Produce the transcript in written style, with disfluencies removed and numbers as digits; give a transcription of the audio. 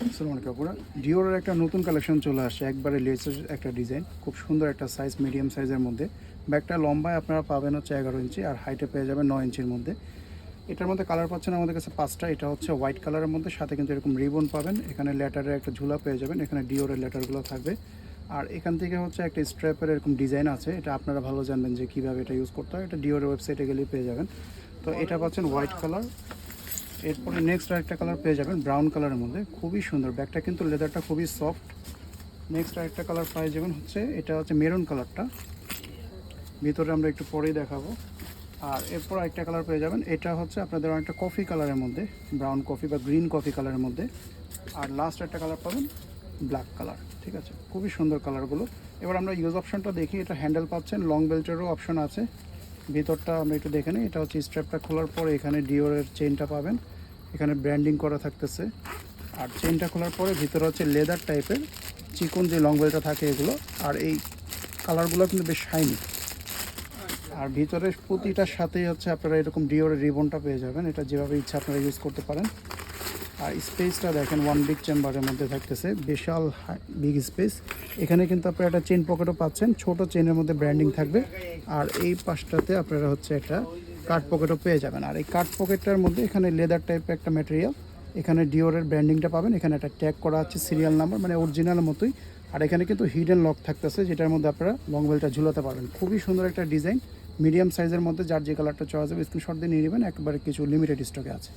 আসসালামু আলাইকুম আপুরা। ডিওরের একটা নতুন কালেকশন চলে আসছে, একবারে লেটেস্ট একটা ডিজাইন, খুব সুন্দর একটা সাইজ, মিডিয়াম সাইজের মধ্যে। ব্যাগটা লম্বায় আপনারা পাবেন হচ্ছে 11 ইঞ্চি, আর হাইটে পেয়ে যাবেন 9 ইঞ্চির মধ্যে। এটার মধ্যে কালার পাচ্ছেন আমাদের কাছে 5টা। এটা হচ্ছে হোয়াইট কালারের মধ্যে, সাথে কিন্তু এরকম রিবন পাবেন। এখানে লেটারের একটা ঝুলা পেয়ে যাবেন, এখানে ডিওরের লেটারগুলো থাকবে। আর এখান থেকে হচ্ছে একটা স্ট্র্যাপের এরকম ডিজাইন আছে, এটা আপনারা ভালো জানবেন যে কীভাবে এটা ইউজ করতে হয়। এটা ডিওরের ওয়েবসাইটে গেলেই পেয়ে যাবেন। তো এটা পাচ্ছেন হোয়াইট কালার। এরপরে নেক্সট আরেকটা কালার পেয়ে যাবেন ব্রাউন কালারের মধ্যে, খুবই সুন্দর। ব্যাগটা কিন্তু লেদারটা খুবই সফট। নেক্সট আরেকটা কালার পেয়ে যাবেন হচ্ছে, এটা হচ্ছে মেরুন কালারটা, ভিতরে আমরা একটু পরেই দেখাবো। আর এরপর আরেকটা কালার পেয়ে যাবেন, এটা হচ্ছে আপনাদের অনেকটা কফি কালারের মধ্যে, ব্রাউন কফি বা গ্রিন কফি কালারের মধ্যে। আর লাস্ট একটা কালার পাবেন ব্ল্যাক কালার। ঠিক আছে, খুবই সুন্দর কালারগুলো। এবার আমরা ইউজ অপশনটা দেখি। এটা হ্যান্ডেল পাচ্ছেন, লং বেল্টেরও অপশন আছে। ভিতরটা আমরা একটু দেখে নিই। এটা হচ্ছে স্ট্র্যাপটা খোলার পরে এখানে ডিওরের চেইনটা পাবেন, এখানে ব্র্যান্ডিং করা থাকতেছে। আর চেইনটা খোলার পরে ভিতরে হচ্ছে লেদার টাইপের চিকন যে লং বেলটা থাকে এগুলো। আর এই কালারগুলো কিন্তু বেশ শাইনি। আর ভিতরে প্রতিটার সাথেই হচ্ছে আপনারা এরকম ডিওরের রিবনটা পেয়ে যাবেন, এটা যেভাবে ইচ্ছা আপনারা ইউজ করতে পারেন। আর স্পেসটা দেখেন, ওয়ান বিগ চেম্বারের মধ্যে থাকতেছে, বিশাল বিগ স্পেস। এখানে কিন্তু আপনারা একটা চেইন পকেটও পাচ্ছেন, ছোট চেইনের মধ্যে ব্র্যান্ডিং থাকবে। আর এই পাশটাতে আপনারা হচ্ছে একটা কার্ড পকেটও পেয়ে যাবেন। আর এই কার্ড পকেটটার মধ্যে এখানে লেদার টাইপের একটা ম্যাটেরিয়াল, এখানে ডিওরের ব্র্যান্ডিংটা পাবেন। এখানে একটা ট্যাগ করা আছে, সিরিয়াল নাম্বার, মানে অরিজিনাল মতোই। আর এখানে কিন্তু হিডেন লক থাকতেছে, যেটার মধ্যে আপনারা লং বেলটা ঝুলাতে পারবেন। খুবই সুন্দর একটা ডিজাইন, মিডিয়াম সাইজের মধ্যে। যার যে কালারটা চয়েস হবে স্ক্রিনশট দিয়ে নিয়ে নেবেন, একবারে কিছু লিমিটেড স্টকে আছে।